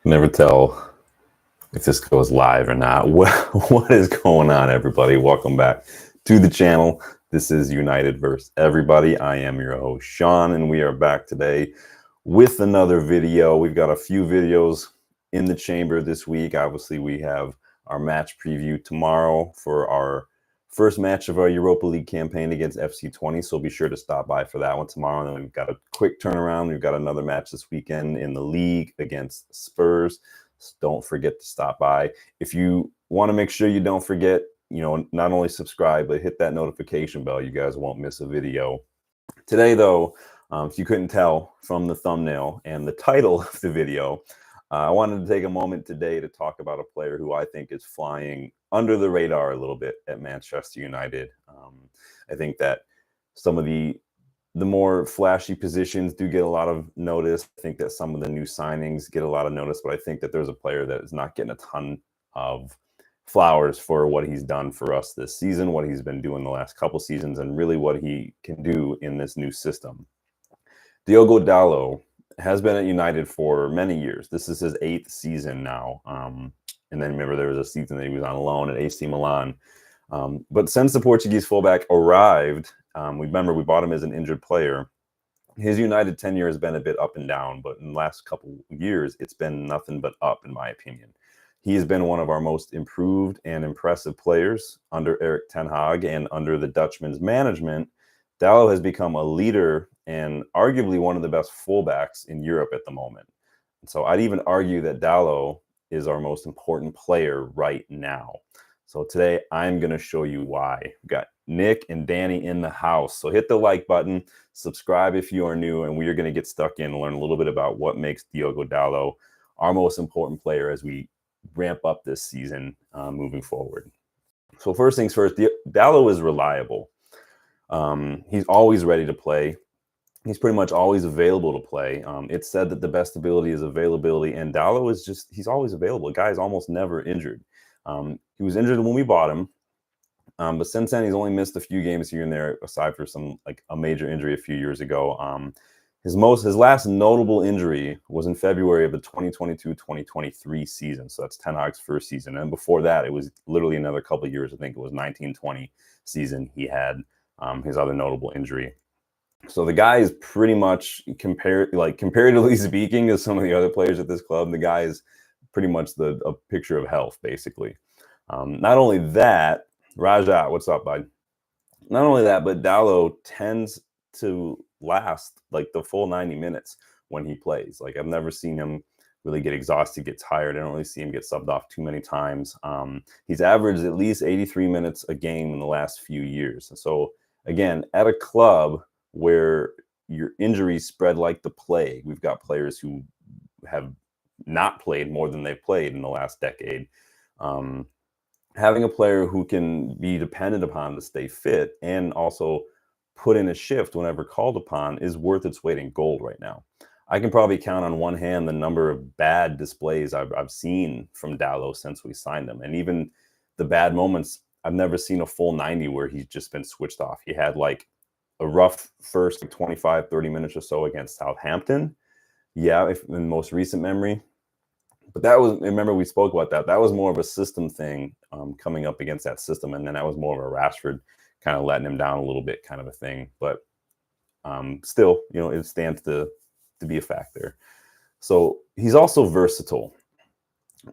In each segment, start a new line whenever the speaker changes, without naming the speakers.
Never tell if this goes live or not. What is going on, everybody? Welcome back to the channel. This is United versus Everybody. I am your host, Sean, and we are back today with another video. We've got a few videos in the chamber this week. Obviously, we have our match preview tomorrow for our first match of our Europa League campaign against FC20, so be sure to stop by for that one tomorrow. And then we've got a quick turnaround. We've got another match this weekend in the league against Spurs. So don't forget to stop by. If you want to make sure you don't forget, not only subscribe, but hit that notification bell. You guys won't miss a video. Today, though, if you couldn't tell from the thumbnail and the title of the video, I wanted to take a moment today to talk about a player who I think is flying under the radar a little bit at Manchester United. I think that some of the more flashy positions do get a lot of notice. I think that some of the new signings get a lot of notice, but I think that there's a player that is not getting a ton of flowers for what he's done for us this season, what he's been doing the last couple seasons, and really what he can do in this new system. Diogo Dalot has been at United for many years. This is his 8th season now. And then remember, there was a season that he was on loan at AC Milan. But since the Portuguese fullback arrived, remember we bought him as an injured player. His United tenure has been a bit up and down, but in the last couple years, it's been nothing but up, in my opinion. He has been one of our most improved and impressive players under Erik tenhag, and under the Dutchman's management, Dalot has become a leader and arguably one of the best fullbacks in Europe at the moment. So I'd even argue that Dalot is our most important player right now. So today I'm going to show you why. We've got Nick and Danny in the house. So hit the like button, subscribe if you are new, and we are going to get stuck in and learn a little bit about what makes Diogo Dalot our most important player as we ramp up this season moving forward. So first things first, Dalot is reliable. He's always ready to play. He's pretty much always available to play. It's said that the best ability is availability, and Dalot is just, he's always available. The guy is almost never injured. He was injured when we bought him, but since then he's only missed a few games here and there, aside for some like a major injury a few years ago. His last notable injury was in February of the 2022-2023 season. So that's Ten Hag's first season. And before that, it was literally another couple of years. I think it was 1920 season he had his other notable injury. So the guy is pretty much, comparatively speaking to some of the other players at this club, the guy is pretty much a picture of health, basically. Not only that, Raja, what's up, bud? Not only that, but Dalot tends to last like the full 90 minutes when he plays. Like, I've never seen him really get exhausted, get tired. I don't really see him get subbed off too many times. He's averaged at least 83 minutes a game in the last few years. And so, again, at a club where your injuries spread like the plague, we've got players who have not played more than they've played in the last decade. Having a player who can be dependent upon to stay fit and also put in a shift whenever called upon is worth its weight in gold right now. I can probably count on one hand the number of bad displays I've seen from Dalot since we signed him. And even the bad moments, I've never seen a full 90 where he's just been switched off. He had like a rough first 25, 30 minutes or so against Southampton. Yeah, in the most recent memory. But that was, remember we spoke about that. That was more of a system thing coming up against that system. And then that was more of a Rashford kind of letting him down a little bit kind of a thing. But still, it stands to be a factor. So he's also versatile.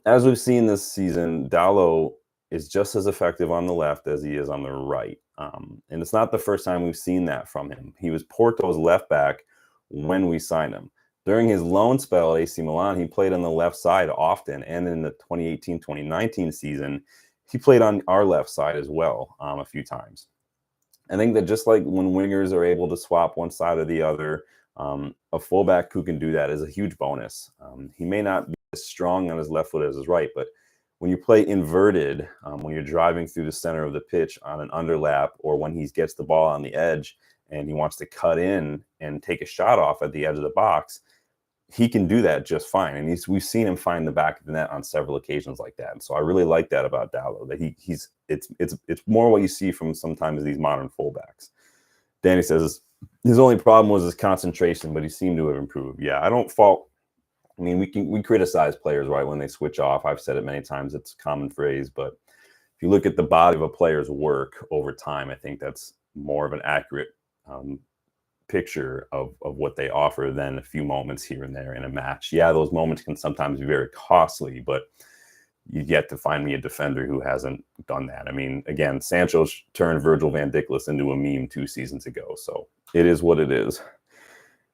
As we've seen this season, Dalot is just as effective on the left as he is on the right. And it's not the first time we've seen that from him. He was Porto's left back when we signed him. During his loan spell at AC Milan, he played on the left side often. And in the 2018-2019 season, he played on our left side as well a few times. I think that just like when wingers are able to swap one side or the other, a fullback who can do that is a huge bonus. He may not be as strong on his left foot as his right, but when you play inverted, when you're driving through the center of the pitch on an underlap, or when he gets the ball on the edge and he wants to cut in and take a shot off at the edge of the box, he can do that just fine. And we've seen him find the back of the net on several occasions like that. And so I really like that about Dalot, that it's more what you see from sometimes these modern fullbacks. Danny says his only problem was his concentration, but he seemed to have improved. Yeah, I don't fault I mean, we criticize players, right, when they switch off. I've said it many times. It's a common phrase, but if you look at the body of a player's work over time, I think that's more of an accurate picture of what they offer than a few moments here and there in a match. Yeah, those moments can sometimes be very costly, but you get to find me a defender who hasn't done that. I mean, again, Sancho turned Virgil van Dijk's into a meme 2 seasons ago, so it is what it is.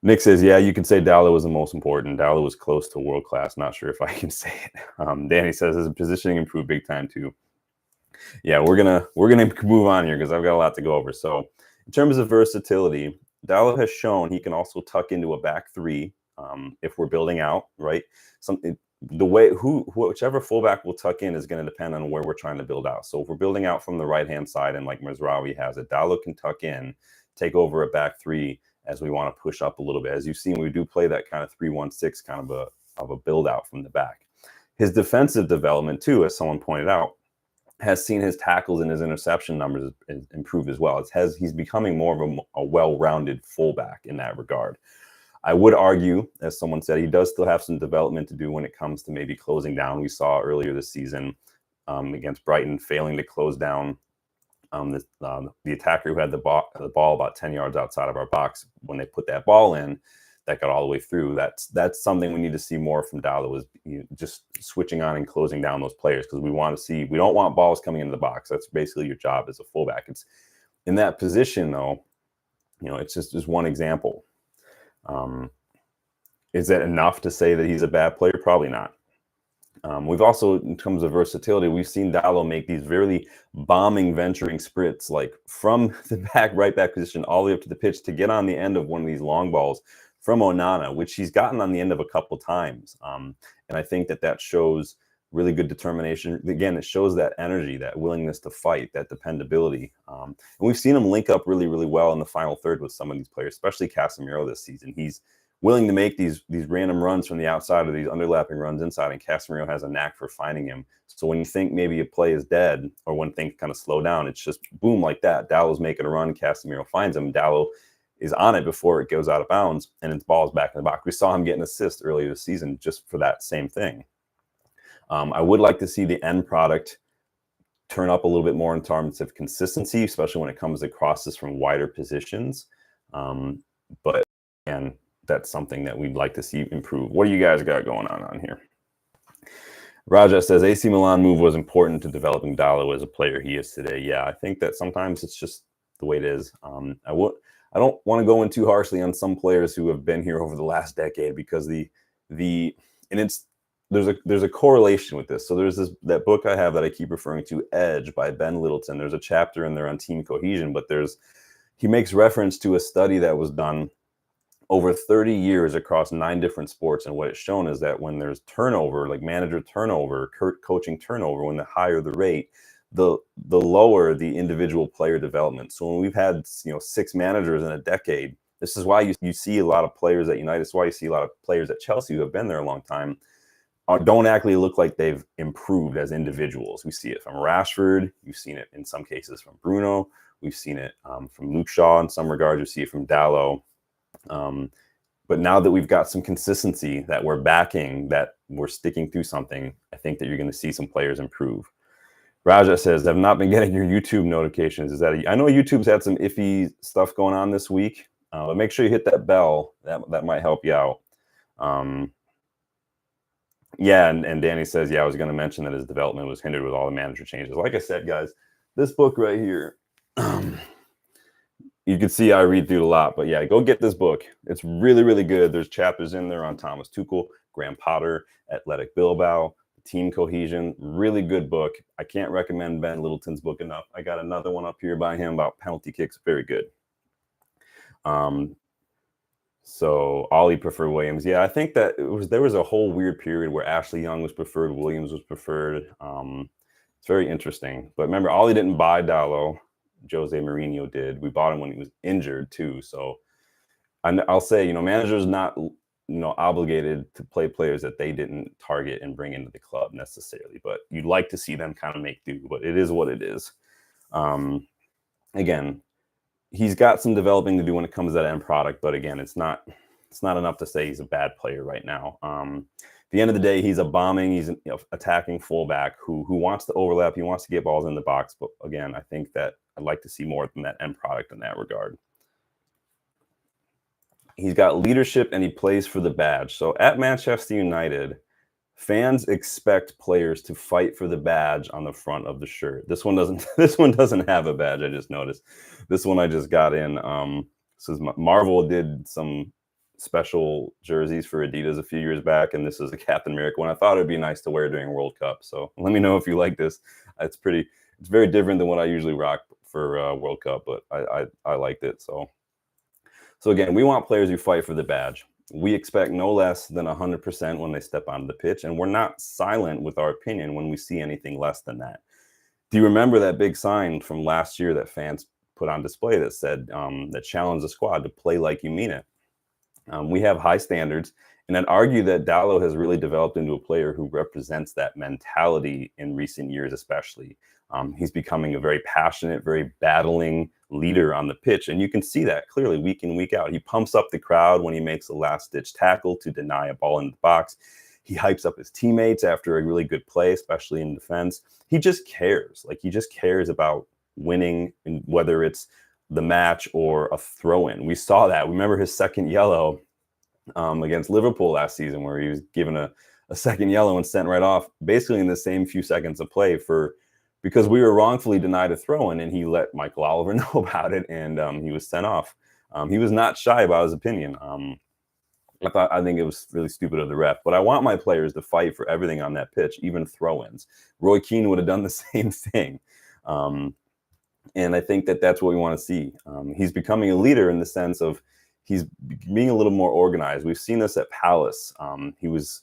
Nick says, yeah, you could say Dalot was the most important. Dalot was close to world class. Not sure if I can say it. Danny says his positioning improved big time too. Yeah, we're gonna move on here because I've got a lot to go over. So in terms of versatility, Dalot has shown he can also tuck into a back three if we're building out, right? Whichever fullback will tuck in is going to depend on where we're trying to build out. So if we're building out from the right-hand side and like Mazraoui has it, Dalot can tuck in, take over a back three as we want to push up a little bit. As you've seen, we do play that kind of 3-1-6 kind of a build out from the back. His defensive development too, as someone pointed out, has seen his tackles and his interception numbers improve as well. He's becoming more of a well-rounded fullback in that regard. I would argue, as someone said, he does still have some development to do when it comes to maybe closing down. We saw earlier this season against Brighton failing to close down the attacker who had the ball about 10 yards outside of our box. When they put that ball in, that got all the way through. That's something we need to see more from Dalot, is just switching on and closing down those players, because we don't want balls coming into the box. That's basically your job as a fullback. It's in that position though, it's just one example. Is that enough to say that he's a bad player? Probably not. We've also, in terms of versatility, we've seen Dalot make these really bombing, venturing sprints, like from the right back position all the way up to the pitch to get on the end of one of these long balls from Onana, which he's gotten on the end of a couple times. And I think that shows really good determination. Again, it shows that energy, that willingness to fight, that dependability. And we've seen him link up really, really well in the final third with some of these players, especially Casemiro this season. He's willing to make these random runs from the outside, or these underlapping runs inside, and Casemiro has a knack for finding him. So when you think maybe a play is dead, or when things kind of slow down, it's just boom, like that. Dalot's making a run, Casemiro finds him, Dalot is on it before it goes out of bounds, and its ball's back in the box. We saw him get an assist earlier this season just for that same thing. I would like to see the end product turn up a little bit more in terms of consistency, especially when it comes to crosses from wider positions. But again, that's something that we'd like to see improve. What do you guys got going on here? Raja says AC Milan move was important to developing Dalot as a player he is today. Yeah, I think that sometimes it's just the way it is. I don't want to go in too harshly on some players who have been here over the last decade, because there's a correlation with this. So there's that book I have that I keep referring to, Edge by Ben Littleton. There's a chapter in there on team cohesion, but he makes reference to a study that was done over 30 years across 9 different sports. And what it's shown is that when there's turnover, like manager turnover, coaching turnover, when the higher the rate, the lower the individual player development. So when we've had 6 managers in a decade, this is why you see a lot of players at United. This is why you see a lot of players at Chelsea who have been there a long time don't actually look like they've improved as individuals. We see it from Rashford. You've seen it in some cases from Bruno. We've seen it from Luke Shaw in some regards. You see it from Dalot. But now that we've got some consistency, that we're backing, that we're sticking through something, I think that you're going to see some players improve. Raja says, I've not been getting your YouTube notifications. I know YouTube's had some iffy stuff going on this week, but make sure you hit that bell. That might help you out. Yeah, and Danny says, yeah, I was going to mention that his development was hindered with all the manager changes. Like I said, guys, this book right here, you can see I read through it a lot, but yeah, go get this book. It's really, really good. There's chapters in there on Thomas Tuchel, Graham Potter, Athletic Bilbao, team cohesion. Really good book. I can't recommend Ben Littleton's book enough. I got another one up here by him about penalty kicks. Very good. So Ollie preferred Williams. Yeah, I think that there was a whole weird period where Ashley Young was preferred, Williams was preferred. It's very interesting. But remember, Ollie didn't buy Dalot. Jose Mourinho did. We bought him when he was injured too. So I'll say, managers not obligated to play players that they didn't target and bring into the club necessarily. But you'd like to see them kind of make do. But it is what it is. Again, he's got some developing to do when it comes to that end product, but again, it's not it's not enough to say he's a bad player right now. At the end of the day, he's a bombing, he's an attacking fullback who wants to overlap, he wants to get balls in the box. But again, I think that I'd like to see more than that end product in that regard. He's got leadership and he plays for the badge. So at Manchester United, fans expect players to fight for the badge on the front of the shirt. This one doesn't. This one doesn't have a badge. I just noticed. This one I just got in. This is Marvel did some special jerseys for Adidas a few years back, and this is a Captain America one. I thought it'd be nice to wear during World Cup. So let me know if you like this. It's pretty. It's very different than what I usually rock for World Cup, but I liked it. So again, we want players who fight for the badge. We expect no less than 100% when they step onto the pitch, and we're not silent with our opinion when we see anything less than that. Do you remember that big sign from last year that fans put on display that said, that challenged the squad to play like you mean it? We have high standards, and I'd argue that Dalot has really developed into a player who represents that mentality in recent years, especially. He's becoming a very passionate, very battling leader on the pitch, and you can see that clearly week in, week out. He pumps up the crowd when he makes a last-ditch tackle to deny a ball in the box. He hypes up his teammates after a really good play, especially in defense. He just cares. Like, he just cares about winning, and whether it's the match or a throw-in. We saw that. Remember his second yellow against Liverpool last season, where he was given a second yellow and sent right off, basically in the same few seconds of play because we were wrongfully denied a throw-in, and he let Michael Oliver know about it, and he was sent off. He was not shy about his opinion. I think it was really stupid of the ref, but I want my players to fight for everything on that pitch, even throw-ins. Roy Keane would have done the same thing. And I think that that's what we want to see. He's becoming a leader in the sense of he's being a little more organized. We've seen this at Palace. When he was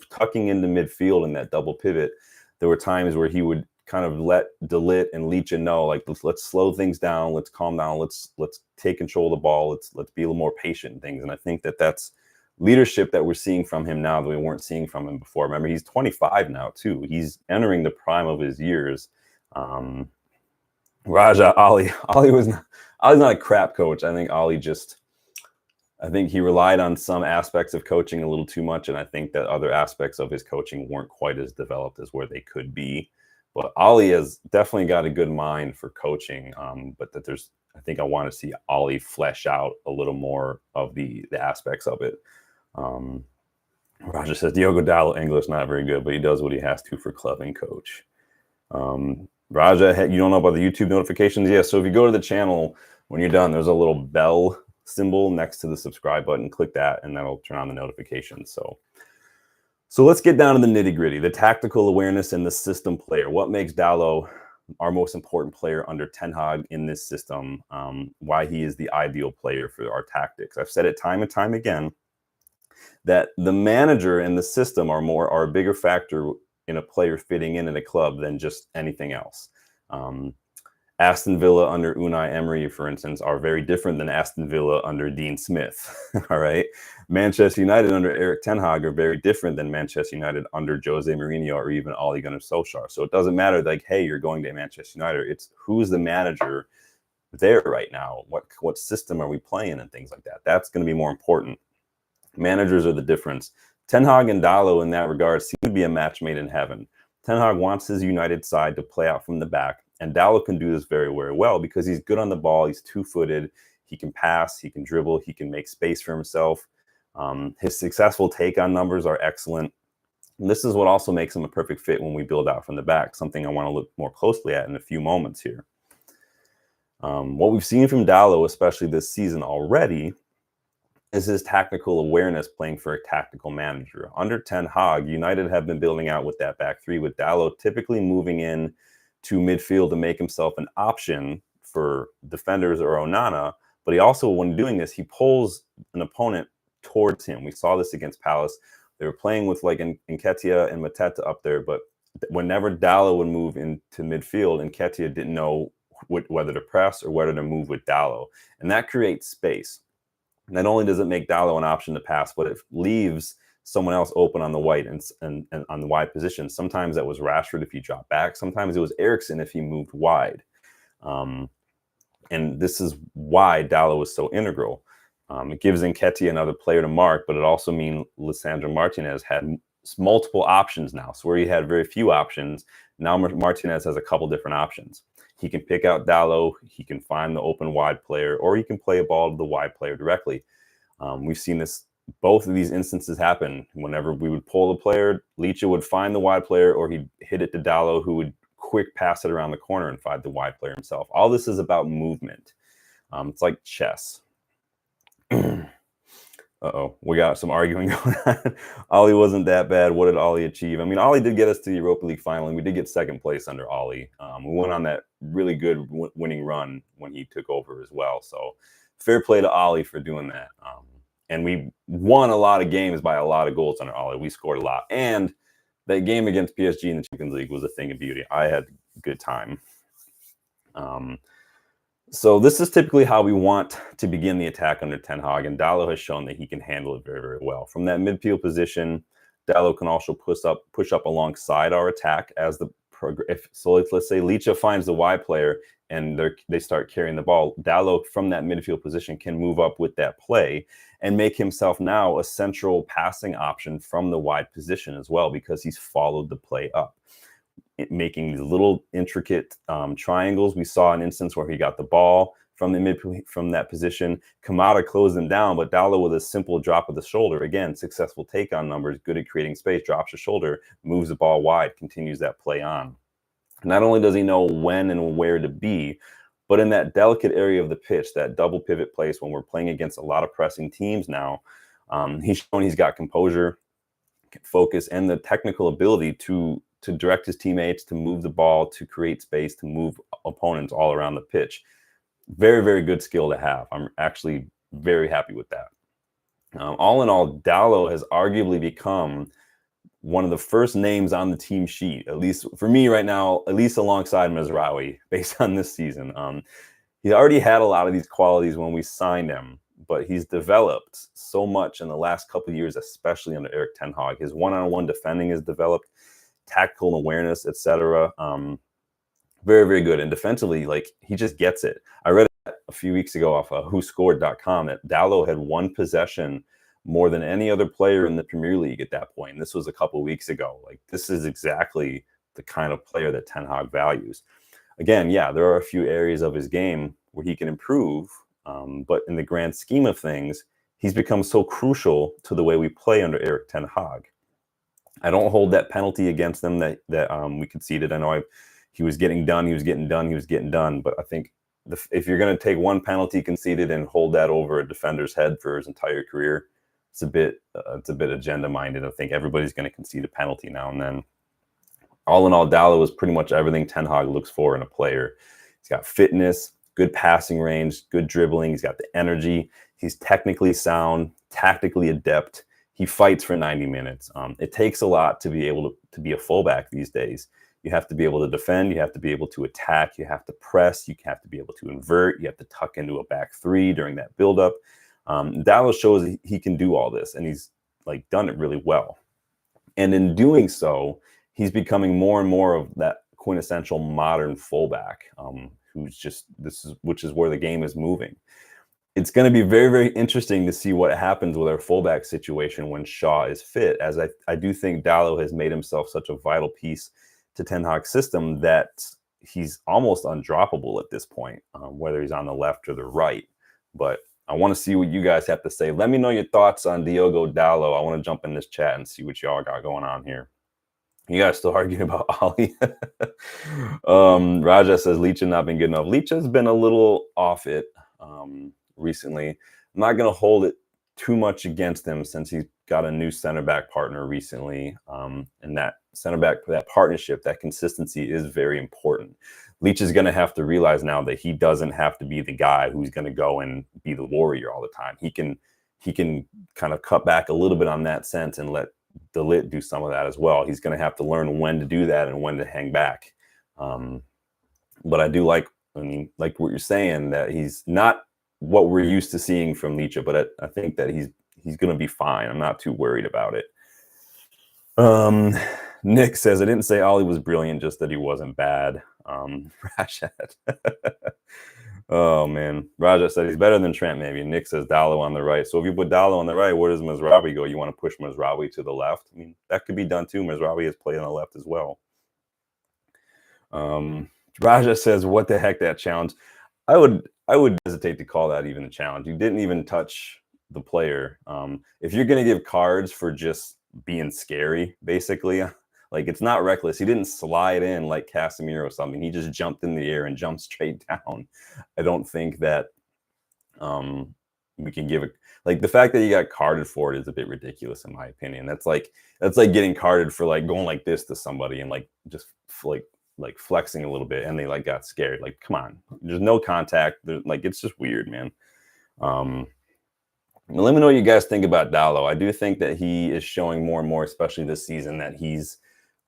tucking into midfield in that double pivot, there were times where he would kind of let Dalot and Leach know, like, let's slow things down, let's calm down, let's take control of the ball, let's be a little more patient and things. And I think that that's leadership that we're seeing from him now that we weren't seeing from him before. Remember, he's 25 now too. He's entering the prime of his years. Raja Oli's not a crap coach. I think he relied on some aspects of coaching a little too much, and I think that other aspects of his coaching weren't quite as developed as where they could be. But Oli has definitely got a good mind for coaching, but I think I want to see Oli flesh out a little more of the aspects of it. Roger says, Diogo Dalot English not very good, but he does what he has to for club and coach. Raja, you don't know about the YouTube notifications? Yeah, so if you go to the channel, when you're done, there's a little bell symbol next to the subscribe button. Click that, and that'll turn on the notifications. So let's get down to the nitty-gritty, the tactical awareness and the system player. What makes Dalot our most important player under Tenhag in this system? Why he is the ideal player for our tactics. I've said it time and time again that the manager and the system are a bigger factor in a player fitting in a club than just anything else. Aston Villa under Unai Emery, for instance, are very different than Aston Villa under Dean Smith. All right. Manchester United under Erik ten Hag are very different than Manchester United under Jose Mourinho or even Ole Gunnar Solskjaer. So it doesn't matter like, hey, you're going to Manchester United. It's who's the manager there right now? What system are we playing and things like that? That's going to be more important. Managers are the difference. Ten Hag and Dalot in that regard seem to be a match made in heaven. Ten Hag wants his United side to play out from the back, and Dalot can do this very, very well because he's good on the ball. He's two-footed. He can pass. He can dribble. He can make space for himself. His successful take-on numbers are excellent. And this is what also makes him a perfect fit when we build out from the back, something I want to look more closely at in a few moments here. What we've seen from Dalot, especially this season already, is his tactical awareness playing for a tactical manager. Under Ten Hag, United have been building out with that back three, with Dalot typically moving in to midfield to make himself an option for defenders or Onana. But he also, when doing this, he pulls an opponent towards him. We saw this against Palace. They were playing with like Nketiah and Mateta up there, but whenever Dalot would move into midfield, Nketiah didn't know whether to press or whether to move with Dalot. And that creates space. Not only does it make Dalot an option to pass, but it leaves someone else open on the white and on the wide position. Sometimes that was Rashford if he dropped back. Sometimes it was Eriksen if he moved wide. And this is why Dalot was so integral. It gives Nketiah another player to mark, but it also means Lisandro Martinez had multiple options now. So where he had very few options, now Martinez has a couple different options. He can pick out Dalot, he can find the open wide player, or he can play a ball to the wide player directly. We've seen this, both of these instances happen. Whenever we would pull the player, Licha would find the wide player, or he'd hit it to Dalot, who would quick pass it around the corner and find the wide player himself. All this is about movement. It's like chess. Uh-oh, we got some arguing going on. Ollie wasn't that bad. What did Ollie achieve? I mean, Ollie did get us to the Europa League final, and we did get second place under Ollie. We went on that really good winning run when he took over as well. So fair play to Ollie for doing that. And we won a lot of games by a lot of goals under Ollie. We scored a lot. And that game against PSG in the Champions League was a thing of beauty. I had a good time. So this is typically how we want to begin the attack under Ten Hag, and Dalot has shown that he can handle it very, very well. From that midfield position, Dalot can also push up alongside our attack as the progress. So let's say Licha finds the wide player and they start carrying the ball. Dalot from that midfield position can move up with that play and make himself now a central passing option from the wide position as well, because he's followed the play up, making these little intricate triangles. We saw an instance where he got the ball from that position. Kamada closed him down, but Dalot with a simple drop of the shoulder, again, successful take on numbers, good at creating space, drops the shoulder, moves the ball wide, continues that play on. Not only does he know when and where to be, but in that delicate area of the pitch, that double pivot place when we're playing against a lot of pressing teams now, he's shown he's got composure, focus, and the technical ability to direct his teammates, to move the ball, to create space, to move opponents all around the pitch. Very, very good skill to have. I'm actually very happy with that. All in all, Dalot has arguably become one of the first names on the team sheet, at least for me right now, at least alongside Mazraoui, based on this season. He already had a lot of these qualities when we signed him, but he's developed so much in the last couple of years, especially under Erik ten Hag. His one-on-one defending has developed, tactical awareness, etc. Very, very good. And defensively, like, he just gets it. I read a few weeks ago off whoscored.com that Dalot had one possession more than any other player in the Premier League at that point. And this was a couple of weeks ago. Like, this is exactly the kind of player that Ten Hag values. Again, yeah, there are a few areas of his game where he can improve, but in the grand scheme of things, he's become so crucial to the way we play under Erik ten Hag. I don't hold that penalty against them that we conceded. I know he was getting done, but I think if you're going to take one penalty conceded and hold that over a defender's head for his entire career, it's a bit agenda-minded. I think everybody's going to concede a penalty now and then. All in all, Dalot was pretty much everything Ten Hag looks for in a player. He's got fitness, good passing range, good dribbling. He's got the energy. He's technically sound, tactically adept. He fights for 90 minutes. It takes a lot to be able to be a fullback these days. You have to be able to defend. You have to be able to attack. You have to press. You have to be able to invert. You have to tuck into a back three during that buildup. Dalot shows he can do all this, and he's like done it really well. And in doing so, he's becoming more and more of that quintessential modern fullback, which is where the game is moving. It's going to be very, very interesting to see what happens with our fullback situation when Shaw is fit, as I do think Dalot has made himself such a vital piece to Ten Hag's system that he's almost undroppable at this point, whether he's on the left or the right. But I want to see what you guys have to say. Let me know your thoughts on Diogo Dalot. I want to jump in this chat and see what y'all got going on here. You guys still arguing about Ollie? Raja says Licha not been good enough. Licha's been a little off it recently. I'm not going to hold it too much against him since he's got a new center back partner recently. And that center back, that partnership, that consistency is very important. Leach is going to have to realize now that he doesn't have to be the guy who's going to go and be the warrior all the time. He can kind of cut back a little bit on that sense and let Dalot do some of that as well. He's going to have to learn when to do that and when to hang back. But I do like what you're saying, that he's not what we're used to seeing from Licha, but I think that he's going to be fine. I'm not too worried about it. Nick says, I didn't say Ollie was brilliant, just that he wasn't bad. Rashad. Oh man, Raja said he's better than Trent. Maybe Nick says Dalot on the right. So if you put Dalot on the right, where does Mazraoui go? You want to push Mazraoui to the left? I mean, that could be done too. Mazraoui has played on the left as well. Raja says, "What the heck, that challenge?" I would hesitate to call that even a challenge. You didn't even touch the player. If you're gonna give cards for just being scary, basically, like it's not reckless. He didn't slide in like Casemiro or something. He just jumped in the air and jumped straight down. I don't think that we can give it, like, the fact that he got carded for it is a bit ridiculous in my opinion. That's like getting carded for like going like this to somebody and like just like flexing a little bit and they like got scared. Like, come on, there's no contact. Like, it's just weird, man. Let me know what you guys think about Dalot. I do think that he is showing more and more, especially this season, that he's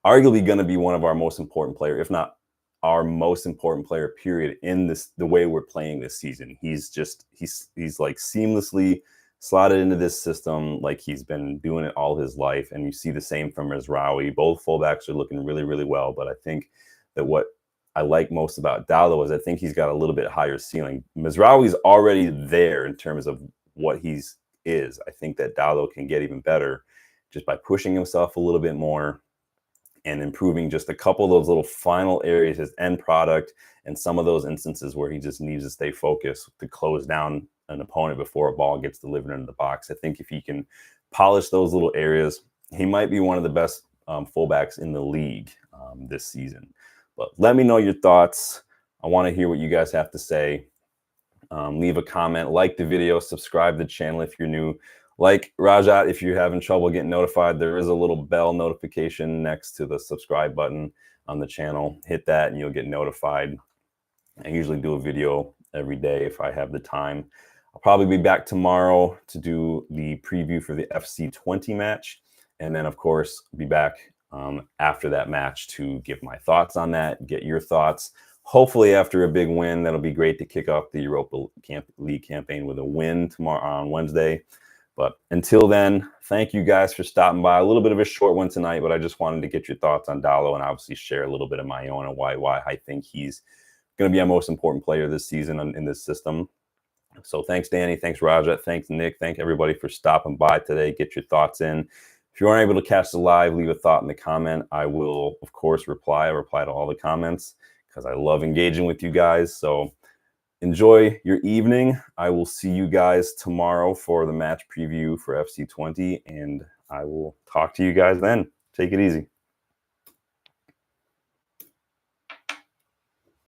arguably going to be one of our most important player, if not our most important player, period, in the way we're playing this season. He's like seamlessly slotted into this system like he's been doing it all his life. And you see the same from Mazraoui. Both fullbacks are looking really, really well. But I think that what I like most about Dalot is I think he's got a little bit higher ceiling. Mazraoui's already there in terms of what he's is. I think that Dalot can get even better just by pushing himself a little bit more and improving just a couple of those little final areas, his end product, and some of those instances where he just needs to stay focused to close down an opponent before a ball gets delivered into the box. I think if he can polish those little areas, he might be one of the best fullbacks in the league this season. But let me know your thoughts. I want to hear what you guys have to say. Leave a comment, like the video, subscribe to the channel if you're new. Like Rajat, if you're having trouble getting notified, there is a little bell notification next to the subscribe button on the channel. Hit that and you'll get notified. I usually do a video every day if I have the time. I'll probably be back tomorrow to do the preview for the FC20 match. And then, of course, be back after that match to give my thoughts on that, get your thoughts. Hopefully, after a big win, that'll be great to kick off the Europa League campaign with a win tomorrow on Wednesday. But until then, thank you guys for stopping by. A little bit of a short one tonight, but I just wanted to get your thoughts on Dalot and obviously share a little bit of my own and why I think he's going to be our most important player this season in this system. So thanks, Danny. Thanks, Raja. Thanks, Nick. Thank everybody for stopping by today. Get your thoughts in. If you aren't able to catch the live, leave a thought in the comment. I will, of course, reply. I reply to all the comments because I love engaging with you guys. So enjoy your evening. I will see you guys tomorrow for the match preview for FC20, and I will talk to you guys then. Take it easy.